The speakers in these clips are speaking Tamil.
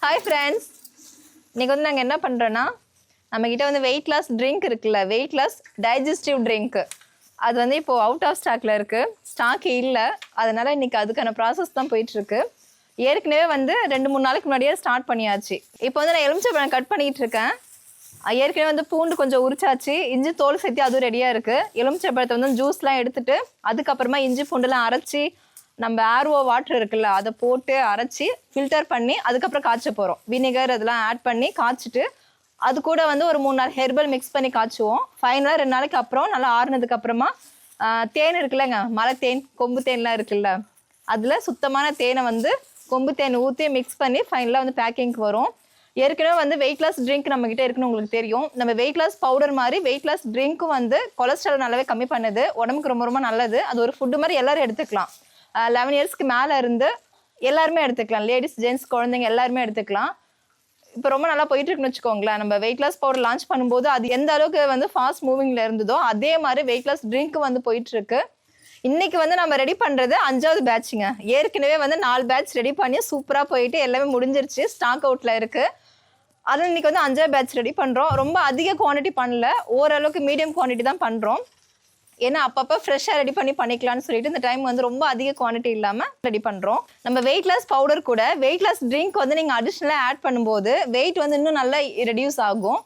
ஹாய் ஃப்ரெண்ட்ஸ், இன்றைக்கி வந்து நாங்கள் என்ன பண்ணுறோன்னா, நம்மக்கிட்ட வந்து வெயிட் லாஸ் ட்ரிங்க் இருக்குல்ல, வெயிட் லாஸ் டைஜஸ்டிவ் ட்ரிங்க்கு, அது வந்து இப்போது அவுட் ஆஃப் ஸ்டாக்கில் இருக்குது. ஸ்டாக் இல்லை, அதனால் இன்றைக்கி அதுக்கான ப்ராசஸ் தான் போயிட்டுருக்கு. ஏற்கனவே வந்து 2-3 நாளைக்கு முன்னாடியே ஸ்டார்ட் பண்ணியாச்சு. இப்போ வந்து நான் எலுமிச்சை கட் பண்ணிகிட்டு இருக்கேன். ஏற்கனவே வந்து பூண்டு கொஞ்சம் உரிச்சாச்சு, இஞ்சி தோல் சேர்த்து அதுவும் ரெடியாக இருக்குது. எலுமிச்சை பழத்தை வந்து ஜூஸ்லாம் எடுத்துகிட்டு அதுக்கப்புறமா இஞ்சி பூண்டுலாம் அரைச்சி நம்ம ஆர்ஓ வாட்டர் இருக்குல்ல அதை போட்டு அரைச்சி ஃபில்டர் பண்ணி அதுக்கப்புறம் காய்ச்ச போகிறோம். வினிகர் அதெல்லாம் ஆட் பண்ணி காய்ச்சிட்டு அது கூட வந்து ஒரு 3 நாள் ஹெர்பல் மிக்ஸ் பண்ணி காய்ச்சுவோம். ஃபைனலாக 2 நாளைக்கு அப்புறம் நல்லா ஆறுனதுக்கு அப்புறமா தேன் இருக்குல்லங்க, மலை தேன், கொம்பு தேன்லாம் இருக்குல்ல, அதில் சுத்தமான தேனை வந்து கொம்பு தேன் ஊற்றி மிக்ஸ் பண்ணி ஃபைனலாக வந்து பேக்கிங்க்கு வரும். ஏற்கனவே வந்து வெயிட் லாஸ் ட்ரிங்க் நம்மக்கிட்ட இருக்குன்னு உங்களுக்கு தெரியும். நம்ம வெயிட் லாஸ் பவுடர் மாதிரி வெயிட் லாஸ் ட்ரிங்க்கும் வந்து கொலஸ்ட்ரால் நல்லாவே கம்மி பண்ணுது, உடம்புக்கு ரொம்ப ரொம்ப நல்லது. அது ஒரு ஃபுட்டு மாதிரி எல்லோரும் எடுத்துக்கலாம். 11 இயர்ஸ்க்கு மேலே இருந்து எல்லாருமே எடுத்துக்கலாம், லேடிஸ் ஜென்ட்ஸ் குழந்தைங்க எல்லாருமே எடுத்துக்கலாம். இப்போ ரொம்ப நல்லா போயிட்டு இருக்குன்னு வச்சுக்கோங்களேன். நம்ம வெயிட் லாஸ் பவுடர் லான்ச் பண்ணும்போது அது எந்த அளவுக்கு வந்து ஃபாஸ்ட் மூவிங்கில் இருந்ததோ அதே மாதிரி வெயிட் லாஸ் ட்ரிங்க் வந்து போயிட்டுருக்கு. இன்றைக்கி வந்து நம்ம ரெடி பண்ணுறது 5வது பேட்சுங்க. ஏற்கனவே வந்து 4 பேட்ச் ரெடி பண்ணி சூப்பராக போயிட்டு எல்லாமே முடிஞ்சிருச்சு, ஸ்டாக் அவுட்டில் இருக்குது. அதில் இன்றைக்கி வந்து 5வது பேட்ச் ரெடி பண்ணுறோம். ரொம்ப அதிக குவான்டிட்டி பண்ணல, ஓரளவுக்கு மீடியம் குவான்டிட்டி தான் பண்ணுறோம். ஏன்னா அப்பப்போ ஃப்ரெஷ்ஷாக ரெடி பண்ணிக்கலாம்னு சொல்லிட்டு இந்த டைம் வந்து ரொம்ப அதிக குவான்டிட்டி இல்லாமல் ரெடி பண்ணுறோம். நம்ம வெயிட் லாஸ் பவுடர் கூட வெயிட் லாஸ் ட்ரிங்க் வந்து நீங்கள் அடிஷ்னலாக ஆட் பண்ணும்போது வெயிட் வந்து இன்னும் நல்லா ரெடியூஸ் ஆகும்.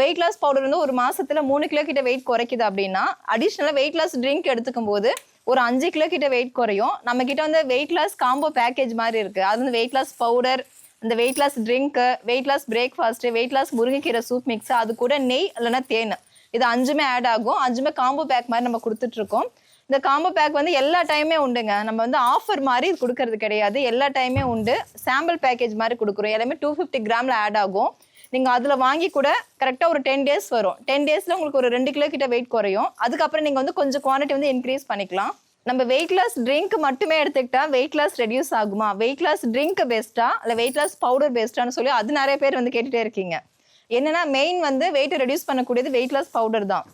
வெயிட் லாஸ் பவுடர் வந்து ஒரு மாதத்தில் 3 கிலோ கிட்ட வெயிட் குறைக்குது அப்படின்னா அடிஷ்னலாக வெயிட் லாஸ் ட்ரிங்க் எடுத்துக்கும் போது ஒரு 5 கிலோ கிட்ட வெயிட் குறையும். நம்மக்கிட்ட வந்து வெயிட் லாஸ் காம்போ பேக்கேஜ் மாதிரி இருக்குது. அது வந்து வெயிட் லாஸ் பவுடர், இந்த weight loss drink, weight loss breakfast, weight loss முருங்கைக்கீரை சூப் மிக்ஸ், அது கூட நெய் இல்லைன்னா தேன், இது 5மே ஆட் ஆகும். 5மே காம்போ பேக் மாதிரி நம்ம கொடுத்துட்ருக்கோம். இந்த காம்போ பேக் வந்து எல்லா டைமே உண்டுங்க. நம்ம வந்து ஆஃபர் மாதிரி இது கொடுக்கறது கிடையாது, எல்லா டைமே உண்டு. சாம்பிள் பேக்கேஜ் மாதிரி கொடுக்குறோம். எல்லாமே 250 கிராமில் ஆட் ஆகும். நீங்கள் அதில் வாங்கி கூட கரெக்டாக ஒரு 10 டேஸ் வரும். 10 டேஸில் உங்களுக்கு ஒரு 2 கிலோ கிட்ட வெயிட் குறையும். அதுக்கப்புறம் நீங்கள் வந்து கொஞ்சம் குவான்டிட்டி வந்து இன்க்ரீஸ் பண்ணிக்கலாம். நம்ம வெயிட் லாஸ் ட்ரிங்க் மட்டுமே எடுத்துக்கிட்டா வெயிட் லாஸ் ரெடியூஸ் ஆகுமா, வெயிட் லாஸ் ட்ரிங்க் பெஸ்ட்டா இல்லை வெயிட் லாஸ் பவுடர் பெஸ்ட்டான்னு சொல்லி அது நிறைய பேர் வந்து கேட்டுகிட்டே இருக்கீங்க. என்னன்னா மெயின் வந்து வெயிட்டை ரெடியூஸ் பண்ணக்கூடியது வெயிட் லாஸ் பவுடர் தான்.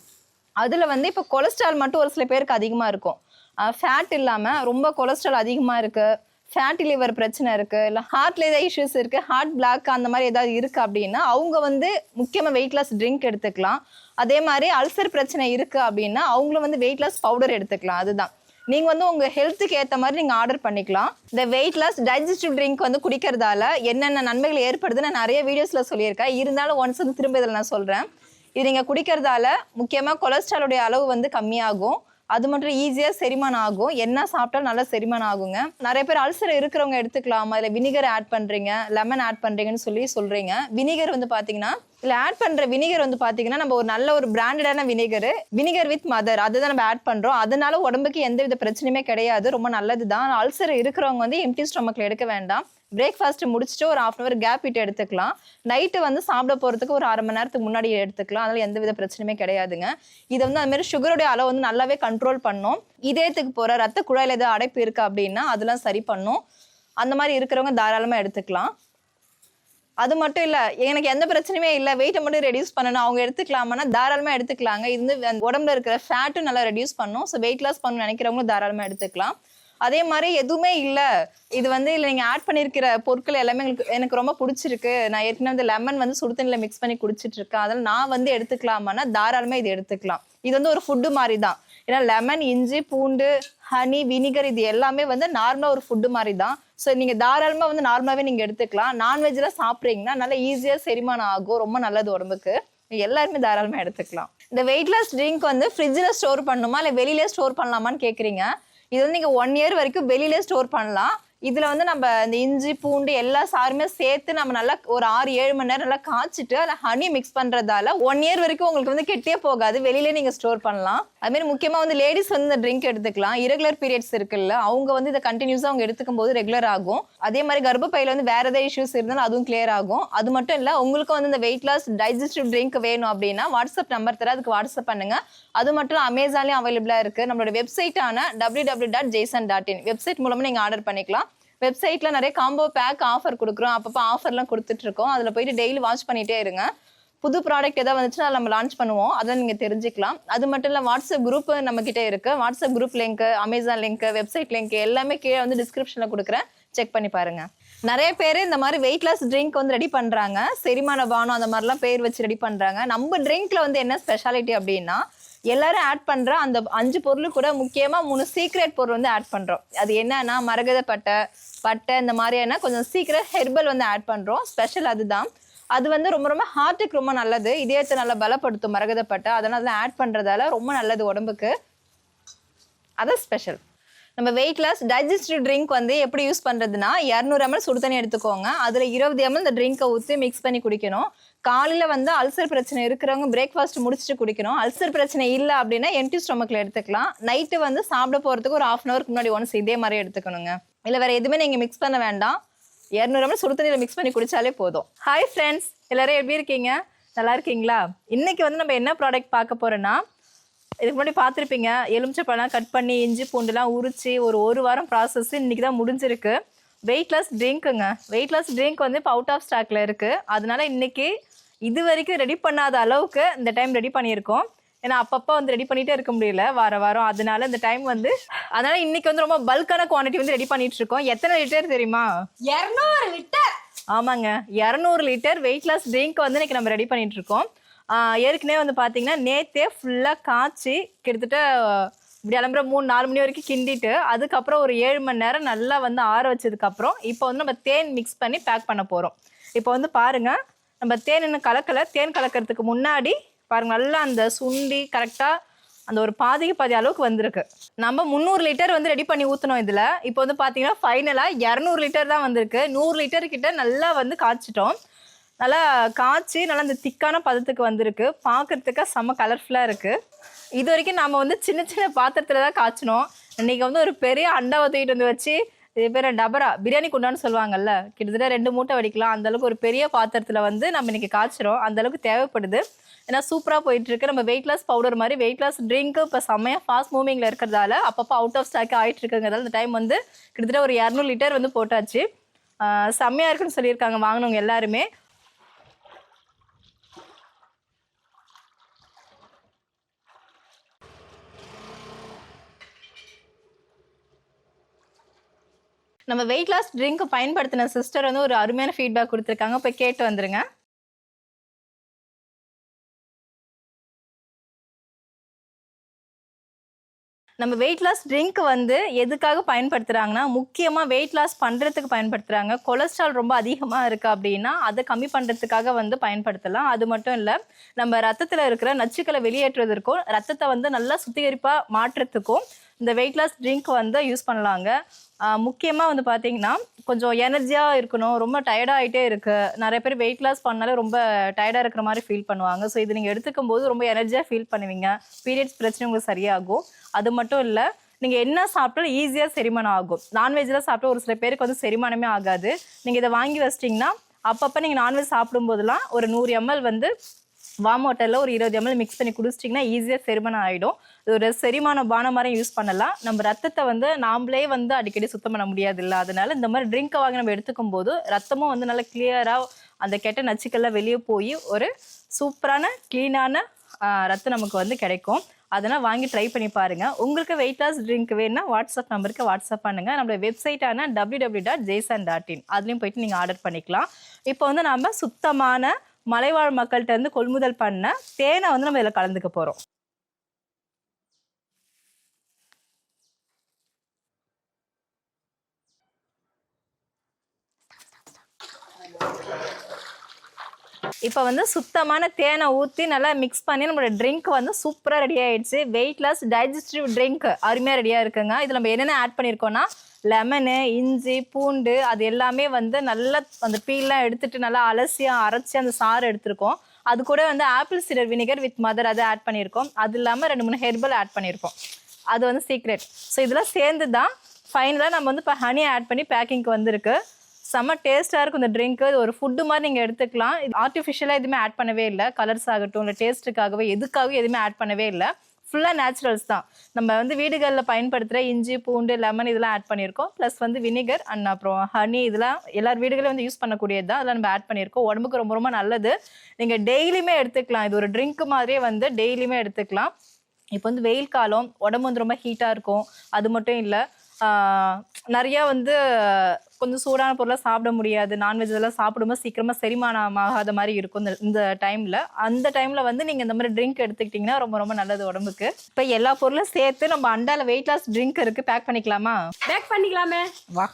அதில் வந்து இப்போ கொலஸ்ட்ரால் மட்டும் ஒரு சில பேருக்கு அதிகமாக இருக்கும். ஃபேட் இல்லாமல் ரொம்ப கொலஸ்ட்ரால் அதிகமாக இருக்குது, ஃபேட்டி லிவர் பிரச்சனை இருக்குது, இல்லை ஹார்ட்ல ஏதாவது இஷ்யூஸ் இருக்குது, ஹார்ட் பிளாக் அந்த மாதிரி ஏதாவது இருக்குது அப்படின்னா அவங்க வந்து முக்கியமாக வெயிட் லாஸ் ட்ரிங்க் எடுத்துக்கலாம். அதே மாதிரி அல்சர் பிரச்சனை இருக்குது அப்படின்னா அவங்களும் வந்து வெயிட் லாஸ் பவுடர் எடுத்துக்கலாம். அதுதான் நீங்கள் வந்து உங்கள் ஹெல்த்துக்கு ஏற்ற மாதிரி நீங்கள் ஆர்டர் பண்ணிக்கலாம். இந்த வெயிட் லாஸ் டைஜஸ்டிவ் ட்ரிங்க் வந்து குடிக்கிறதால என்னென்ன நன்மைகள் ஏற்படுதுன்னு நான் நிறைய வீடியோஸில் சொல்லியிருக்கேன். இருந்தாலும் ஒன்ஸ் வந்து திரும்ப இதில் நான் சொல்கிறேன். இது நீங்கள் குடிக்கிறதால முக்கியமாக கொலஸ்ட்ராலுடைய அளவு வந்து கம்மியாகும். அது மட்டும் ஈஸியாக செரிமானம் ஆகும். என்ன சாப்பிட்டாலும் நல்லா செரிமானம் ஆகுங்க. நிறைய பேர் அல்சர் இருக்கிறவங்க எடுத்துக்கலாமா, இல்லை வினிகர் ஆட் பண்ணுறீங்க, லெமன் ஆட் பண்ணுறீங்கன்னு சொல்கிறீங்க. வினிகர் வந்து பார்த்தீங்கன்னா இல்லை ஆட் பண்ணுற வினிகர் வந்து பார்த்தீங்கன்னா நம்ம ஒரு நல்ல ஒரு பிராண்டடான வினிகர் வித் மதர் அதுதான் நம்ம ஆட் பண்ணுறோம். அதனால உடம்புக்கு எந்த வித பிரச்சனையுமே கிடையாது, ரொம்ப நல்லது தான். அல்சர் இருக்கிறவங்க வந்து எம்டி ஸ்டொமக்கில் எடுக்க வேண்டாம். பிரேக்ஃபாஸ்ட் முடிச்சுட்டு ஒரு 1/2 hour கேப் விட்டு எடுத்துக்கலாம். நைட்டு வந்து சாப்பிட போகிறதுக்கு ஒரு 1/2 மணி நேரத்துக்கு முன்னாடி எடுத்துக்கலாம். அதனால் எந்த வித பிரச்சனையுமே கிடையாதுங்க. இதை வந்து அதுமாதிரி சுகருடைய அளவு வந்து நல்லாவே கண்ட்ரோல் பண்ணும். இதயத்துக்கு போகிற ரத்த குழாயில் ஏதாவது அடைப்பு இருக்குது அப்படின்னா அதெல்லாம் சரி பண்ணும். அந்த மாதிரி இருக்கிறவங்க தாராளமாக எடுத்துக்கலாம். அது மட்டும் இல்லை, எனக்கு எந்த பிரச்சனையுமே இல்லை, வெயிட்டை மட்டும் ரெடியூஸ் பண்ணணும் அவங்க எடுத்துக்கலாமான்னா தாராளமாக எடுத்துக்கலாங்க. இது வந்து உடம்புல இருக்கிற ஃபேட்டும் நல்லா ரெடியூஸ் பண்ணும். ஸோ வெயிட் லாஸ் பண்ணணும்னு நினைக்கிறவங்களும் தாராளமாக எடுத்துக்கலாம். அதே மாதிரி எதுவுமே இல்லை, இது வந்து இல்லை நீங்கள் ஆட் பண்ணியிருக்கிற பொருட்கள் எல்லாமே எனக்கு ரொம்ப பிடிச்சிருக்கு, நான் ஏற்கனவே வந்து லெமன் வந்து சுடுதண்ணியில் மிக்ஸ் பண்ணி குடிச்சிட்ருக்கேன், அதனால் நான் வந்து எடுத்துக்கலாமான்னா தாராளமாக இது எடுத்துக்கலாம். இது வந்து ஒரு ஃபுட்டு மாதிரி தான். ஏன்னா லெமன், இஞ்சி, பூண்டு, ஹனி, வினிகர் இது எல்லாமே வந்து நார்மலாக ஒரு ஃபுட்டு மாதிரி தான். ஸோ நீங்கள் தாராளமாக வந்து நார்மலாகவே நீங்கள் எடுத்துக்கலாம். நான்வெஜ்லாம் சாப்பிட்றீங்கன்னா நல்லா ஈஸியாக செரிமானம் ஆகும், ரொம்ப நல்லது உடம்புக்கு. எல்லாருமே தாராளமாக எடுத்துக்கலாம். இந்த வெயிட் லாஸ் ட்ரிங்க் வந்து ஃப்ரிட்ஜில் ஸ்டோர் பண்ணணுமா இல்லை வெளியிலே ஸ்டோர் பண்ணலாமான்னு கேட்குறீங்க. இது வந்து நீங்கள் 1 year வரைக்கும் வெளியிலே ஸ்டோர் பண்ணலாம். இதில் வந்து நம்ம இந்த இஞ்சி பூண்டு எல்லா சாருமே சேர்த்து நம்ம நல்லா ஒரு 6-7 மணி நேரம் நல்லா காய்ச்சிட்டு அதில் ஹனி மிக்ஸ் பண்ணுறதால 1 year வரைக்கும் உங்களுக்கு வந்து கெட்டே போகாது, வெளியிலே நீங்கள் ஸ்டோர் பண்ணலாம். அதுமாரி முக்கியமாக வந்து லேடிஸ் வந்து இந்த ட்ரிங்க் எடுத்துக்கலாம். இரகுலர் பீரியட்ஸ் இருக்குல்ல, அவங்க வந்து இதை கண்டினியூஸாக அவங்க எடுத்துக்கும் போது ரெகுலர் ஆகும். அதே மாதிரி கர்ப்பப்பையில் வந்து வேறு ஏதாவது இஷ்யூஸ் இருந்தாலும் அதுவும் கிளியர் ஆகும். அது மட்டும் இல்லை, உங்களுக்கும் வந்து இந்த வெயிட் லாஸ் டைஜஸ்டிவ் ட்ரிங்க் வேணும் அப்படின்னா வாட்ஸ்அப் நம்பர் தர, அதுக்கு வாட்ஸ்அப் பண்ணுங்கள். அது மட்டும் அமேசான்லேயும் அவைலபிளாக இருக்குது. நம்மளோட வெப்சைட்டான www.jason.in வெப்சைட் மூலமாக நீங்கள் ஆர்டர் பண்ணிக்கலாம். வெப்சைட்டில் நிறைய காம்போ பேக் ஆஃபர் கொடுக்குறோம், அப்பப்போ ஆஃபர்லாம் கொடுத்துட்ருக்கோம். அதில் போயிட்டு டெய்லி வாட்ச் பண்ணிகிட்டே இருங்க. புது ப்ராடக்ட் எதாவது வந்துச்சுன்னா நம்ம லான்ச் பண்ணுவோம், அதை நீங்கள் தெரிஞ்சுக்கலாம். அது மட்டும் இல்லை, வாட்ஸ்அப் குரூப் நம்மக்கிட்ட இருக்குது. WhatsApp group link, Amazon link, website link எல்லாமே கீழே வந்து டிஸ்கிரிப்ஷனில் கொடுக்குறேன். செக் பண்ணி பாருங்க. நிறைய பேர் இந்த மாதிரி வெயிட் லாஸ் ட்ரிங்க் வந்து ரெடி பண்றாங்க, செரிமான பானம் அந்த மாதிரிலாம் பேர் வச்சு ரெடி பண்றாங்க. நம்ம ட்ரிங்க்ல வந்து என்ன ஸ்பெஷாலிட்டி அப்படின்னா எல்லாரும் ஆட் பண்ற அந்த 5 பொருள் கூட முக்கியமா 3 சீக்ரெட் பொருள் வந்து ஆட் பண்றோம். அது என்னன்னா மரகத பட்டை இந்த மாதிரியான கொஞ்சம் சீக்ரெட் ஹெர்பல் வந்து ஆட் பண்றோம். ஸ்பெஷல் அதுதான். அது வந்து ரொம்ப ரொம்ப ஹார்ட்டுக்கு ரொம்ப நல்லது, இதயத்தை நல்லா பலப்படுத்தும் மரகத பட்டை. அதனால ஆட் பண்றதால ரொம்ப நல்லது உடம்புக்கு. அதான் ஸ்பெஷல். நம்ம வெயிட் லாஸ் டைஜஸ்டிவ் ட்ரிங்க் வந்து எப்படி யூஸ் பண்ணுறதுனா 200 ml சுடு தண்ணி எடுத்துக்கோங்க. அதில் 20 ml இந்த ட்ரிங்கை ஊற்றி மிக்ஸ் பண்ணி குடிக்கணும். காலையில் வந்து அல்சர் பிரச்சனை இருக்கிறவங்க பிரேக்ஃபாஸ்ட் முடிச்சுட்டு குடிக்கணும். அல்சர் பிரச்சனை இல்லை அப்படின்னா எம்டி ஸ்டொமக்கில் எடுத்துக்கலாம். நைட்டு வந்து சாப்பிட போகிறதுக்கு ஒரு 1/2 hourக்கு முன்னாடி ஒன்ஸ் இதே மாதிரி எடுத்துக்கணுங்க. இல்லை வேறு எதுவுமே நீங்கள் மிக்ஸ் பண்ண வேண்டாம். 200 ml சுடு தண்ணியில் மிக்ஸ் பண்ணி குடித்தாலே போதும். ஹாய் ஃப்ரெண்ட்ஸ், எல்லோரும் எப்படி இருக்கீங்க? நல்லா இருக்கீங்களா? இன்றைக்கி வந்து நம்ம என்ன ப்ராடக்ட் பார்க்க போகிறோன்னா, இதுக்கு முன்னாடி பார்த்துருப்பீங்க, எலுமிச்சப்பழம் கட் பண்ணி இஞ்சி பூண்டுலாம் உரிச்சு ஒரு வாரம் ப்ராசஸ் இன்றைக்கி தான் முடிஞ்சிருக்கு. வெயிட் லாஸ் ட்ரிங்க்குங்க. வெயிட் லாஸ் ட்ரிங்க் வந்து இப்போ அவுட் ஆஃப் ஸ்டாக்கில் இருக்குது. அதனால இன்றைக்கி இது வரைக்கும் ரெடி பண்ணாத அளவுக்கு இந்த டைம் ரெடி பண்ணியிருக்கோம். ஏன்னா அப்பப்போ வந்து ரெடி பண்ணிகிட்டே இருக்க முடியல வாரம். அதனால இந்த டைம் வந்து அதனால இன்றைக்கி வந்து ரொம்ப பல்கான குவான்டிட்டி வந்து ரெடி பண்ணிட்டு இருக்கோம். எத்தனை லிட்டர் தெரியுமா? 200 லிட்டர். ஆமாங்க, 200 லிட்டர் வெயிட் லாஸ் ட்ரிங்க் வந்து இன்றைக்கி நம்ம ரெடி பண்ணிட்டு இருக்கோம். ஏற்கனவே வந்து பார்த்தீங்கன்னா நேற்றே ஃபுல்லாக காய்ச்சி கிட்டத்தட்ட இப்படி அலம்புற 3-4 மணி வரைக்கும் கிண்டிட்டு அதுக்கப்புறம் ஒரு 7 மணி நேரம் நல்லா வந்து ஆற வச்சதுக்கப்புறம் இப்போ வந்து நம்ம தேன் மிக்ஸ் பண்ணி பேக் பண்ண போகிறோம். இப்போ வந்து பாருங்கள், நம்ம தேன் இன்னும் கலக்கலை. தேன் கலக்கிறதுக்கு முன்னாடி பாருங்கள் நல்லா அந்த சுண்டி கரெக்டாக அந்த ஒரு பாதி அளவுக்கு வந்திருக்கு. நம்ம 300 லிட்டர் வந்து ரெடி பண்ணி ஊற்றணும் இதில். இப்போ வந்து பார்த்தீங்கன்னா ஃபைனலாக 200 லிட்டர் தான் வந்திருக்கு. 100 லிட்டர் கிட்ட நல்லா வந்து காய்ச்சிட்டோம். நல்லா காய்ச்சி நல்லா இந்த திக்கான பதத்துக்கு வந்திருக்கு. பார்க்குறதுக்கு செம்ம கலர்ஃபுல்லாக இருக்குது. இது வரைக்கும் நம்ம வந்து சின்ன சின்ன பாத்திரத்தில் தான் காய்ச்சினோம். இன்றைக்கி வந்து ஒரு பெரிய அண்டாவை தூக்கிட்டு வந்து வச்சு, இது பேர் டபரா பிரியாணி குண்டான்னு சொல்லுவாங்கல்ல, கிட்டத்தட்ட 2 மூட்டை வடிக்கலாம் அந்தளவுக்கு ஒரு பெரிய பாத்திரத்தில் வந்து நம்ம இன்றைக்கி காய்ச்சிரும். அந்தளவுக்கு தேவைப்படுது. ஏன்னா சூப்பராக போயிட்டுருக்கு. நம்ம வெயிட் லாஸ் பவுடர் மாதிரி வெயிட் லாஸ் ட்ரிங்க்கு இப்போ செம்மையாக ஃபாஸ்ட் மூவிங்கில் இருக்கிறதால அப்பப்போ அவுட் ஆஃப் ஸ்டாக் ஆகிட்டு இருக்குங்கிறதால இந்த டைம் வந்து கிட்டத்தட்ட ஒரு 200 லிட்டர் வந்து போட்டாச்சு. செம்மையாக இருக்குன்னு சொல்லியிருக்காங்க வாங்கினவங்க எல்லாருமே. நம்ம வெயிட் லாஸ் ட்ரிங்க் பயன்படுத்தின சிஸ்டர் வந்து ஒரு அருமையான ஃபீட்பேக் கொடுத்துருக்காங்க. போய் கேட்டு வந்துருங்க. நம்ம வெயிட் லாஸ் ட்ரிங்க் வந்து எதுக்காக பயன்படுத்துகிறாங்கன்னா, முக்கியமாக வெயிட் லாஸ் பண்ணுறதுக்கு பயன்படுத்துகிறாங்க. கொலஸ்ட்ரால் ரொம்ப அதிகமாக இருக்குது அப்படின்னா அதை கம்மி பண்ணுறதுக்காக வந்து பயன்படுத்தலாம். அது மட்டும் இல்லை, நம்ம ரத்தத்தில் இருக்கிற நச்சுக்களை வெளியேற்றுவதற்கும் ரத்தத்தை வந்து நல்லா சுத்திகரிப்பாக மாற்றுறதுக்கும் இந்த வெயிட் லாஸ் ட்ரிங்க் வந்து யூஸ் பண்ணலாங்க. முக்கியமாக வந்து பார்த்தீங்கன்னா கொஞ்சம் எனர்ஜியாக இருக்கணும், ரொம்ப டயர்டாகிட்டே இருக்குது. நிறைய பேர் வெயிட் லாஸ் பண்ணாலே ரொம்ப டயர்டாக இருக்கிற மாதிரி ஃபீல் பண்ணுவாங்க. ஸோ இது நீங்கள் எடுத்துக்கும் போது ரொம்ப எனர்ஜியாக ஃபீல் பண்ணுவீங்க. பீரியட்ஸ் பிரச்சனை உங்களுக்கு சரியாகும். அது மட்டும் இல்லை, நீங்கள் என்ன சாப்பிட்டாலும் ஈஸியாக செரிமானம் ஆகும். நான்வெஜ்லாம் சாப்பிட்டா ஒரு சில பேருக்கு வந்து செரிமானமே ஆகாது. நீங்கள் இதை வாங்கி வச்சிட்டிங்கன்னா அப்பப்போ நீங்கள் நான்வெஜ் சாப்பிடும்போதெல்லாம் ஒரு 100 ml வந்து வார்ம் வாட்டரில் ஒரு 20 ml மிக்ஸ் பண்ணி குடிச்சிட்டிங்கன்னா ஈஸியாக செரிமானம் ஆகிடும். இது ஒரு செரிமான பானம் மாதிரி யூஸ் பண்ணலாம். நம்ம ரத்தத்தை வந்து நாம்ளே வந்து அடிக்கடி சுத்தம் பண்ண முடியாது இல்லை, அதனால இந்த மாதிரி ட்ரிங்க்கை வாங்கி நம்ம எடுத்துக்கும் போது ரத்தமும் வந்து நல்லா கிளியராக அந்த கெட்ட நச்சுக்கள்லாம் வெளியே போய் ஒரு சூப்பரான க்ளீனான ரத்தம் நமக்கு வந்து கிடைக்கும். அதனால் வாங்கி ட்ரை பண்ணி பாருங்கள். உங்களுக்கு வெயிட் லாஸ் ட்ரிங்க் வேணுன்னா வாட்ஸ்அப் நம்பருக்கு வாட்ஸ்அப் பண்ணுங்கள். நம்மளோட வெப்சைட்டான www.jaysan.in அதுலேயும் போயிட்டு நீங்கள் ஆர்டர் பண்ணிக்கலாம். இப்போ வந்து நம்ம சுத்தமான மலைவாழ் மக்கள்கிட்ட இருந்து கொள்முதல் பண்ண தேனை வந்து நம்ம இதில் கலந்துக்க போகிறோம். இப்போ வந்து சுத்தமான தேனை ஊற்றி நல்லா மிக்ஸ் பண்ணி நம்மளோட ட்ரிங்க் வந்து சூப்பராக ரெடி ஆகிடுச்சு. வெயிட் லாஸ் டைஜஸ்டிவ் ட்ரிங்க் அருமையாக ரெடியாக இருக்குங்க. இதில் நம்ம என்னென்ன ஆட் பண்ணியிருக்கோன்னா லெமனு, இஞ்சி, பூண்டு அது எல்லாமே வந்து நல்லா அந்த பீல்லாம் எடுத்துகிட்டு நல்லா அலசியாக அரைச்சி அந்த சாறு எடுத்திருக்கோம். அது கூட வந்து apple cider vinegar with mother அதை ஆட் பண்ணியிருக்கோம். அது இல்லாமல் 2-3 ஹெர்பல் ஆட் பண்ணியிருக்கோம். அது வந்து சீக்ரெட். ஸோ இதெல்லாம் சேர்ந்து தான் ஃபைனலாக நம்ம வந்து இப்போ ஹனி ஆட் பண்ணி பேக்கிங்க்கு வந்திருக்கு. செம்ம டேஸ்ட்டாக இருக்கும் இந்த ட்ரிங்க்கு. இது ஒரு ஃபுட்டு மாதிரி நீங்கள் எடுத்துக்கலாம். இது ஆர்டிஃபிஷியலாக எதுவுமே ஆட் பண்ணவே இல்லை. கலர்ஸ் ஆகட்டும் இல்லை டேஸ்ட்டுக்காகவே எதுக்காகவே எதுவுமே ஆட் பண்ணவே இல்லை. ஃபுல்லாக நேச்சுரல்ஸ் தான். நம்ம வந்து வீடுகளில் பயன்படுத்துகிற இஞ்சி, பூண்டு, லெமன் இதெல்லாம் ஆட் பண்ணியிருக்கோம். ப்ளஸ் வந்து வினிகர் அண்ட் அப்புறம் ஹனி இதெல்லாம் எல்லார் வீடுகளையும் வந்து யூஸ் பண்ணக்கூடியது தான். அதெல்லாம் நம்ம ஆட் பண்ணியிருக்கோம். உடம்புக்கு ரொம்ப ரொம்ப நல்லது. நீங்கள் டெய்லியுமே எடுத்துக்கலாம். இது ஒரு ட்ரிங்க் மாதிரியே வந்து டெய்லியுமே எடுத்துக்கலாம். இப்போ வந்து வெயில் காலம், உடம்பு வந்து ரொம்ப ஹீட்டாக இருக்கும். அது மட்டும் இல்லை, நிறையா வந்து கொஞ்சம் சூடான பொருளை சாப்பிட முடியாது, நான்வெஜ் எல்லாம் சாப்பிடும்போது சீக்கிரமாக செரிமானம் ஆகாத மாதிரி இருக்கும் இந்த டைமில். அந்த டைமில் வந்து நீங்கள் இந்த மாதிரி ட்ரிங்க் எடுத்துக்கிட்டிங்கன்னா ரொம்ப ரொம்ப நல்லது உடம்புக்கு. இப்போ எல்லா பொருளும் சேர்த்து நம்ம அண்டால வெயிட் லாஸ் ட்ரிங்க் இருக்குது, பேக் பண்ணிக்கலாமா? பேக் பண்ணிக்கலாமே. வா.